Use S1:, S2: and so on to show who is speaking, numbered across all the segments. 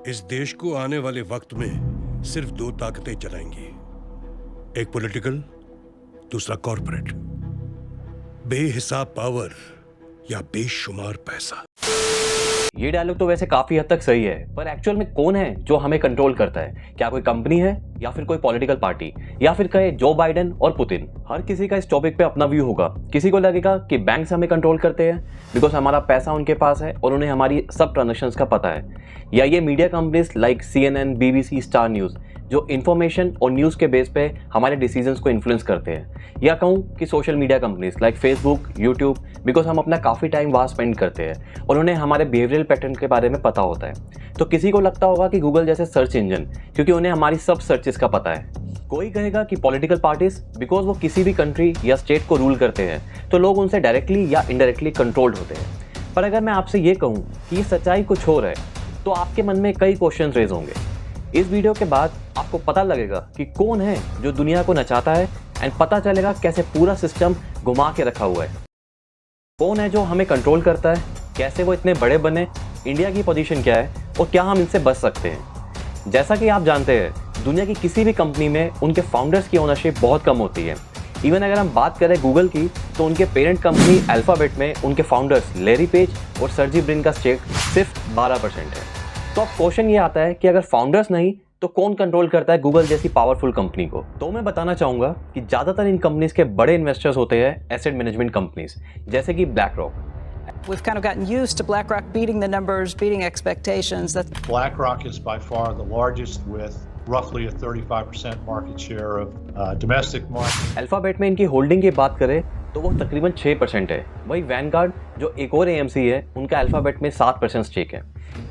S1: इस देश को आने वाले वक्त में सिर्फ दो ताकतें चलाएंगी, एक पॉलिटिकल, दूसरा कॉर्पोरेट। बेहिसाब पावर या बेशुमार पैसा।
S2: ये डायलॉग तो वैसे काफी हद तक सही है, पर एक्चुअल में कौन है जो हमें कंट्रोल करता है? क्या कोई कंपनी है, या फिर कोई पॉलिटिकल पार्टी, या फिर कहे जो बाइडेन और पुतिन? हर किसी का इस टॉपिक पे अपना व्यू होगा। किसी को लगेगा कि बैंक्स हमें कंट्रोल करते हैं बिकॉज हमारा पैसा उनके पास है और उन्हें हमारी सब ट्रांजेक्शंस का पता है, या ये media companies like CNN, BBC, star news जो इन्फॉर्मेशन और न्यूज़ के बेस पे हमारे डिसीजंस को इन्फ्लुएंस करते हैं, या कहूँ कि social media companies like Facebook, YouTube, because हम अपना काफ़ी टाइम वहाँ स्पेंड करते हैं और उन्हें हमारे बिहेवियरल पैटर्न के बारे में पता होता है। तो किसी को लगता होगा कि गूगल जैसे सर्च इंजन, क्योंकि उन्हें हमारी सब सर्चेस का पता है। कोई कहेगा कि पॉलिटिकल पार्टीज बिकॉज वो किसी भी कंट्री या स्टेट को रूल करते हैं, तो लोग उनसे डायरेक्टली या इनडायरेक्टली कंट्रोल्ड होते हैं। पर अगर मैं आपसे ये कहूँ कि ये सच्चाई कुछ और है, तो आपके मन में कई क्वेश्चन रेज होंगे। इस वीडियो के बाद आपको पता लगेगा कि कौन है जो दुनिया को नचाता है, एंड पता चलेगा कैसे पूरा सिस्टम घुमा के रखा हुआ है। कौन है जो हमें कंट्रोल करता है, कैसे वो इतने बड़े बने, इंडिया की पोजीशन क्या है और क्या हम इनसे बच सकते हैं। जैसा कि आप जानते हैं, दुनिया की किसी भी कंपनी में उनके फाउंडर्स की ओनरशिप बहुत कम होती है। इवन अगर हम बात करें गूगल की, तो उनके पेरेंट कंपनी अल्फाबेट में उनके फाउंडर्स लैरी पेज और सर्जी ब्रिन का स्टेक सिर्फ 12% है। तो अब क्वेश्चन ये आता है कि अगर फाउंडर्स नहीं तो कौन कंट्रोल करता है गूगल जैसी पावरफुल कंपनी को? तो मैं बताना चाहूंगा कि ज्यादातर इन कंपनीज के बड़े इन्वेस्टर्स होते हैं एसेट मैनेजमेंट कंपनीज, जैसे कि BlackRock।
S3: We've kind of gotten used to BlackRock beating the numbers, beating expectations.
S4: BlackRock is by far the largest with roughly a 35% market share of domestic market.
S2: Alphabet में इनकी holding की बात करें तो वो तकरीबन 6% है। वही वैनगार्ड जो एक और AMC है, उनका अल्फाबेट में 7% स्टेक है।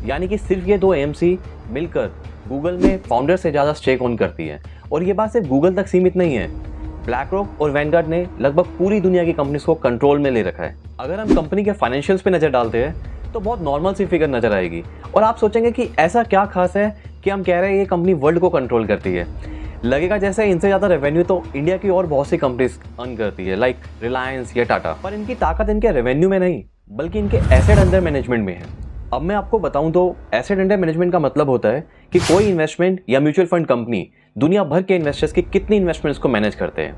S2: यानी कि सिर्फ ये दो AMC मिलकर गूगल में फाउंडर से ज़्यादा स्टेक ऑन करती है। और ये बात सिर्फ गूगल तक सीमित नहीं है, BlackRock और वैनगार्ड ने लगभग पूरी दुनिया की कंपनीज को कंट्रोल में ले रखा है। अगर हम कंपनी के फाइनेंशियल्स पे नज़र डालते हैं तो बहुत नॉर्मल सी फिगर नज़र आएगी, और आप सोचेंगे कि ऐसा क्या खास है कि हम कह रहे हैं ये कंपनी वर्ल्ड को कंट्रोल करती है। लगेगा जैसे इनसे ज़्यादा रेवेन्यू तो इंडिया की और बहुत सी कंपनीज अर्न करती है, लाइक रिलायंस या टाटा। पर इनकी ताकत इनके रेवेन्यू में नहीं, बल्कि इनके एसेट अंडर मैनेजमेंट में है। अब मैं आपको बताऊं तो एसेट अंडर मैनेजमेंट का मतलब होता है कि कोई इन्वेस्टमेंट या म्यूचुअल फंड कंपनी दुनिया भर के इन्वेस्टर्स की कितनी इन्वेस्टमेंट्स को मैनेज करते हैं।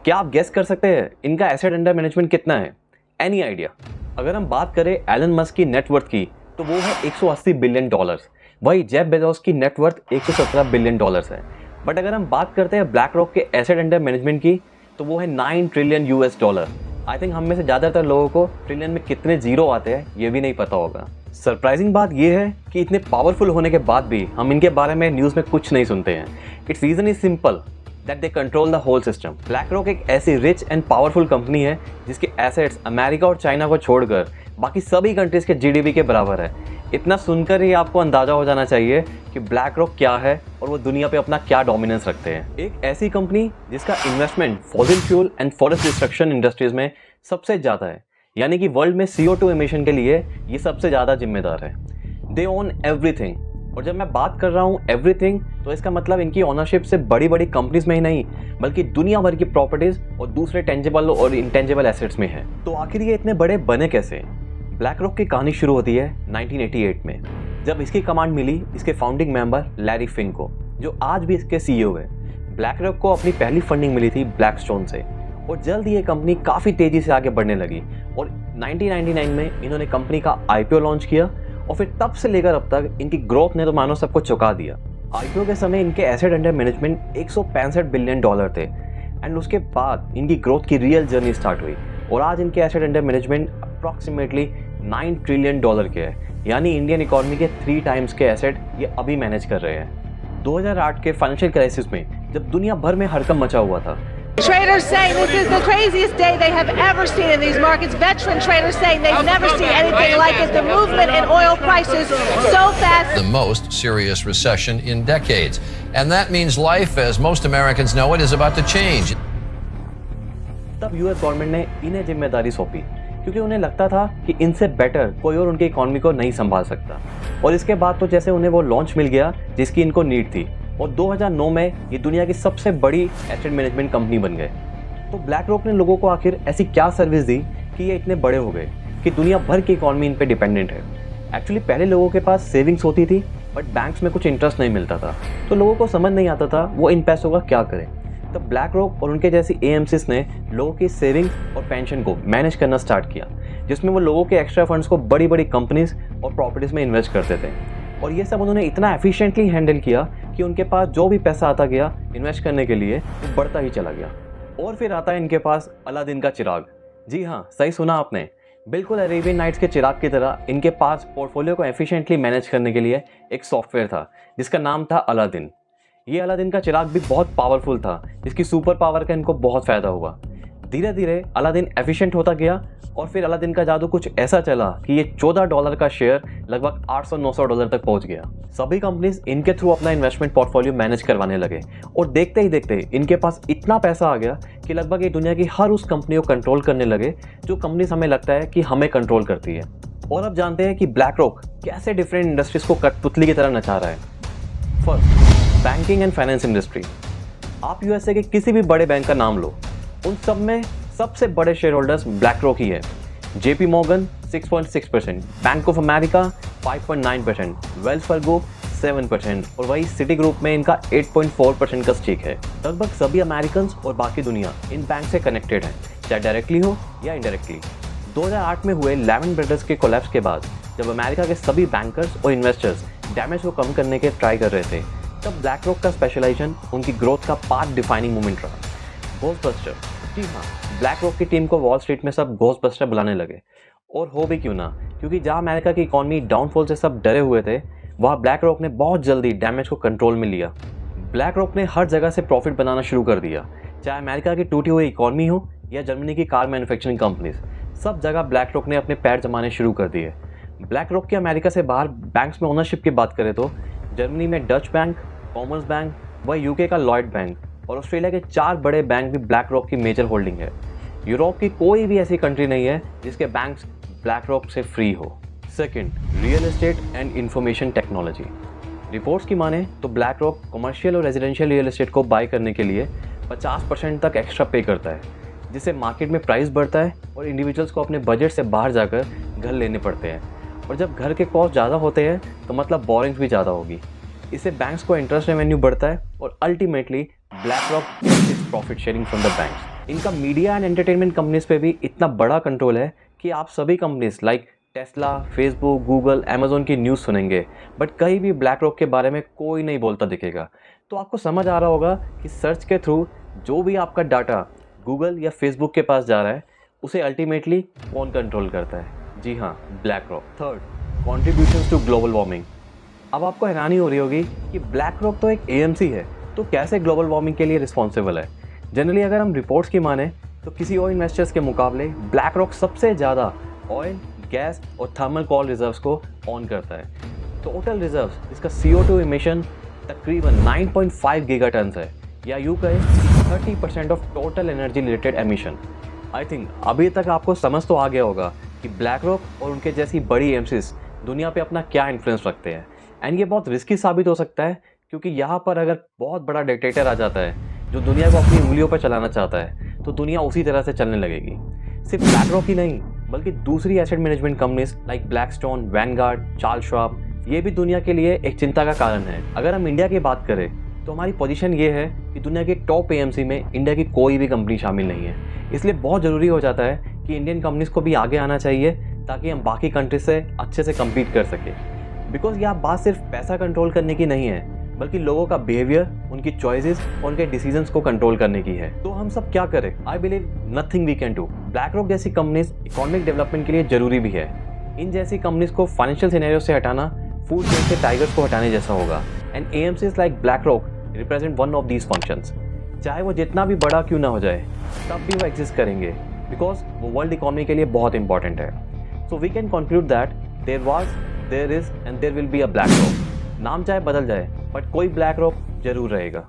S2: क्या आप गेस कर सकते हैं इनका एसेट अंडर मैनेजमेंट कितना है? Any idea? अगर हम बात करें एलन मस्क की नेटवर्थ की, तो वो है $180 बिलियन। वही जेफ बेजोस की नेटवर्थ $117 बिलियन है। बट अगर हम बात करते हैं BlackRock के एसेट अंडर मैनेजमेंट की, तो वो है $9 ट्रिलियन। आई थिंक हम में से ज़्यादातर लोगों को ट्रिलियन में कितने जीरो आते हैं ये भी नहीं पता होगा। सरप्राइजिंग बात यह है कि इतने पावरफुल होने के बाद भी हम इनके बारे में न्यूज़ में कुछ नहीं सुनते हैं। Its reason is simple, that they control the whole system. BlackRock एक ऐसी रिच एंड पावरफुल कंपनी है जिसके एसेट्स अमेरिका और चाइना को छोड़कर बाकी सभी कंट्रीज के GDP के बराबर है। इतना सुनकर ही आपको अंदाजा हो जाना चाहिए कि BlackRock क्या है और वो दुनिया पे अपना क्या डोमिनेंस रखते हैं। एक ऐसी कंपनी जिसका investment fossil fuel and forest destruction industries में सबसे ज़्यादा है, यानी कि वर्ल्ड में CO2 एमिशन के लिए ये सबसे ज़्यादा जिम्मेदार है। दे ओन एवरीथिंग, और जब मैं बात कर रहा हूँ एवरीथिंग, तो इसका मतलब इनकी ओनरशिप से बड़ी बड़ी कंपनीज में ही नहीं, बल्कि दुनिया भर की प्रॉपर्टीज और दूसरे टेंजिबल और इंटेंजिबल एसेट्स में है। तो आखिर ये इतने बड़े बने कैसे? BlackRock की कहानी शुरू होती है 1988 में, जब इसकी कमांड मिली इसके फाउंडिंग मेंबर लैरी फिंक को, जो आज भी इसके CEO है। BlackRock को अपनी पहली फंडिंग मिली थी ब्लैकस्टोन से, और जल्द ही ये कंपनी काफ़ी तेज़ी से आगे बढ़ने लगी, और 1999 में इन्होंने कंपनी का IPO लॉन्च किया, और फिर तब से लेकर अब तक इनकी ग्रोथ ने तो मानो सबको चौंका दिया। IPO के समय इनके एसेट अंडर मैनेजमेंट $165 बिलियन थे, एंड उसके बाद इनकी ग्रोथ की रियल जर्नी स्टार्ट हुई, और आज इनके asset under management approximately $9 trillion के है। यानी इंडियन इकोनॉमी के 3 टाइम्स के एसेट ये अभी मैनेज कर रहे हैं। 2008 के फाइनेंशियल क्राइसिस में जब दुनिया भर में हड़कंप मचा हुआ था,
S5: Traders saying this is the craziest day they have ever seen in these markets. Veteran traders saying they've never seen anything like it. The movement in oil prices so fast.
S6: The most serious recession in decades. And that means life, as most Americans know it, is about to change.
S2: तब US government ने इन्हें जिम्मेदारी सौंपी, क्योंकि उन्हें लगता था कि इनसे बेटर कोई और उनकी इकोनॉमी को नहीं संभाल सकता। और इसके बाद तो जैसे उन्हें वो लॉन्च मिल गया जिसकी इनको नीड थी, और 2009 में ये दुनिया की सबसे बड़ी एसेट मैनेजमेंट कंपनी बन गए। तो BlackRock ने लोगों को आखिर ऐसी क्या सर्विस दी कि ये इतने बड़े हो गए कि दुनिया भर की इकोनॉमी इन पे डिपेंडेंट है। एक्चुअली पहले लोगों के पास सेविंग्स होती थी, बट बैंक्स में कुछ इंटरेस्ट नहीं मिलता था, तो लोगों को समझ नहीं आता था वो इन पैसों का क्या करें। तब ब्लैक रॉक और उनके जैसी एएमसीज ने लोगों की सेविंग्स और पेंशन को मैनेज करना स्टार्ट किया, जिसमें वो लोगों के एक्स्ट्रा फंड्स को बड़ी बड़ी कंपनीज और प्रॉपर्टीज़ में इन्वेस्ट करते थे। और ये सब उन्होंने इतना एफिशिएंटली हैंडल किया कि उनके पास जो भी पैसा आता गया इन्वेस्ट करने के लिए वो बढ़ता ही चला गया। और फिर आता है इनके पास अलादीन का चिराग। जी हाँ, सही सुना आपने, बिल्कुल अरेबियन नाइट्स के चिराग की तरह इनके पास पोर्टफोलियो को एफिशिएंटली मैनेज करने के लिए एक सॉफ्टवेयर था जिसका नाम था अलादीन। ये अलादीन का चिराग भी बहुत पावरफुल था, जिसकी सुपर पावर का इनको बहुत फ़ायदा हुआ। धीरे धीरे अलादीन एफिशिएंट होता गया और फिर अलादीन का जादू कुछ ऐसा चला कि ये $14 का शेयर लगभग $800-900 तक पहुंच गया। सभी कंपनीज इनके थ्रू अपना इन्वेस्टमेंट पोर्टफोलियो मैनेज करवाने लगे और देखते ही देखते इनके पास इतना पैसा आ गया कि लगभग ये दुनिया की हर उस कंपनी को कंट्रोल करने लगे जो कंपनीज हमें लगता है कि हमें कंट्रोल करती है। और अब जानते हैं कि ब्लैक रॉक कैसे डिफरेंट इंडस्ट्रीज को कठपुतली की तरह नचा रहा है। First, banking and finance industry. आप यूएसए के किसी भी बड़े बैंक का नाम लो, उन सब में सबसे बड़े शेयर होल्डर्स ब्लैक रॉक ही है। JP Morgan 6.6%, bank of America 5.9%, Wells Fargo 7% और वही सिटी ग्रुप में इनका 8.4% का स्टेक है। लगभग सभी अमेरिकन और बाकी दुनिया इन बैंक से कनेक्टेड है, चाहे डायरेक्टली हो या इनडायरेक्टली। 2008 में हुए लेमन ब्रदर्स के कोलैप्स के बाद जब अमेरिका के सभी बैंकर्स और इन्वेस्टर्स डैमेज को कम करने के ट्राई कर रहे थे, तब ब्लैक रॉक का स्पेशलाइजेशन उनकी ग्रोथ का पार्ट डिफाइनिंग मोमेंट रहा। घोस्टबस्टर, जी हाँ, ब्लैक रॉक की टीम को वॉल स्ट्रीट में सब घोस्टबस्टर बुलाने लगे। और हो भी क्यों ना, क्योंकि जहाँ अमेरिका की इकॉनमी डाउनफॉल से सब डरे हुए थे, वहाँ ब्लैक रॉक ने बहुत जल्दी डैमेज को कंट्रोल में लिया। ब्लैक रॉक ने हर जगह से प्रॉफिट बनाना शुरू कर दिया, चाहे अमेरिका की टूटी हुई इकॉनमी हो या जर्मनी की कार मैन्युफैक्चरिंग कंपनीज, सब जगह ब्लैक रॉक ने अपने पैर जमाने शुरू कर दिए। ब्लैक रॉक के अमेरिका से बाहर बैंक्स में ओनरशिप की बात करें तो जर्मनी में डच बैंक, कॉमर्स बैंक, व यूके का लॉयड बैंक और ऑस्ट्रेलिया के 4 बड़े बैंक भी ब्लैक रॉक की मेजर होल्डिंग है। यूरोप की कोई भी ऐसी कंट्री नहीं है जिसके बैंक्स ब्लैक रॉक से फ्री हो। Second, real estate and information technology. Reports की माने तो ब्लैक रॉक कमर्शियल और रेजिडेंशियल रियल एस्टेट को बाय करने के लिए 50% तक एक्स्ट्रा पे करता है, जिससे मार्केट में प्राइस बढ़ता है और इंडिविजुअल्स को अपने बजट से बाहर जाकर घर लेने पड़ते हैं। और जब घर के कॉस्ट ज़्यादा होते हैं तो मतलब बोरिंग्स भी ज़्यादा होगी। इससे बैंक्स को इंटरेस्ट रेवेन्यू बढ़ता है और ultimately black rock is profit sharing from the banks. इनका मीडिया एंड एंटरटेनमेंट कंपनीज पे भी इतना बड़ा कंट्रोल है कि आप सभी companies like Tesla, Facebook, Google, Amazon की न्यूज़ सुनेंगे, बट कहीं भी ब्लैक रॉक के बारे में कोई नहीं बोलता दिखेगा। तो आपको समझ आ रहा होगा कि सर्च के थ्रू जो भी आपका डाटा गूगल या फेसबुक के पास जा रहा है, उसे अल्टीमेटली कौन कंट्रोल करता है? जी हाँ, BlackRock. Third, contributions to global warming. अब आपको हैरानी हो रही होगी कि ब्लैक रॉक तो एक एएमसी है, तो कैसे ग्लोबल वार्मिंग के लिए रिस्पॉन्सिबल है? जनरली अगर हम रिपोर्ट्स की माने तो किसी और इन्वेस्टर्स के मुकाबले ब्लैक रॉक सबसे ज़्यादा ऑयल, गैस और थर्मल कोल रिजर्व्स को ऑन करता है। टोटल रिजर्व्स, इसका CO2 इमिशन तकरीबन 9.5 गीगाटन्स है, या यूँ कहें 30% of total energy related emission. I think अभी तक आपको समझ तो आ गया होगा कि ब्लैक रॉक और उनके जैसी बड़ी एमसीज दुनिया पे अपना क्या इन्फ्लुएंस रखते हैं। एंड ये बहुत रिस्की साबित हो सकता है, क्योंकि यहाँ पर अगर बहुत बड़ा डिक्टेटर आ जाता है जो दुनिया को अपनी उंगलियों पर चलाना चाहता है, तो दुनिया उसी तरह से चलने लगेगी। सिर्फ ब्लैक रॉक ही नहीं, बल्कि दूसरी asset management companies like Blackstone, Vanguard, Charles Schwab, ये भी दुनिया के लिए एक चिंता का कारण है। अगर हम इंडिया की बात करें तो हमारी पोजीशन ये है कि दुनिया के टॉप एएमसी में इंडिया की कोई भी कंपनी शामिल नहीं है। इसलिए बहुत ज़रूरी हो जाता है कि इंडियन कंपनीज को भी आगे आना चाहिए, ताकि हम बाकी कंट्रीज से अच्छे से कम्पीट कर सकें। बिकॉज यह बात सिर्फ पैसा कंट्रोल करने की नहीं है, बल्कि लोगों का बिहेवियर, उनकी चॉइसेस और उनके डिसीजंस को कंट्रोल करने की है। तो हम सब क्या करें? I believe nothing we can do. BlackRock जैसी कंपनीज इकोनॉमिक डेवलपमेंट के लिए जरूरी भी है। इन जैसी कंपनीज को फाइनेंशियल सिनेरियो से हटाना फूड चेन से टाइगर्स को हटाने जैसा होगा। And AMCs like black rock represent one of these functions. चाहे वो जितना भी बड़ा क्यों ना हो जाए, तब भी वो एग्जिस्ट करेंगे, बिकॉज वो वर्ल्ड इकोनॉमी के लिए बहुत इंपॉर्टेंट है। So we can conclude that there was, there is and there will be a BlackRock. नाम चाहे बदल जाए, बट कोई ब्लैक रॉक जरूर रहेगा।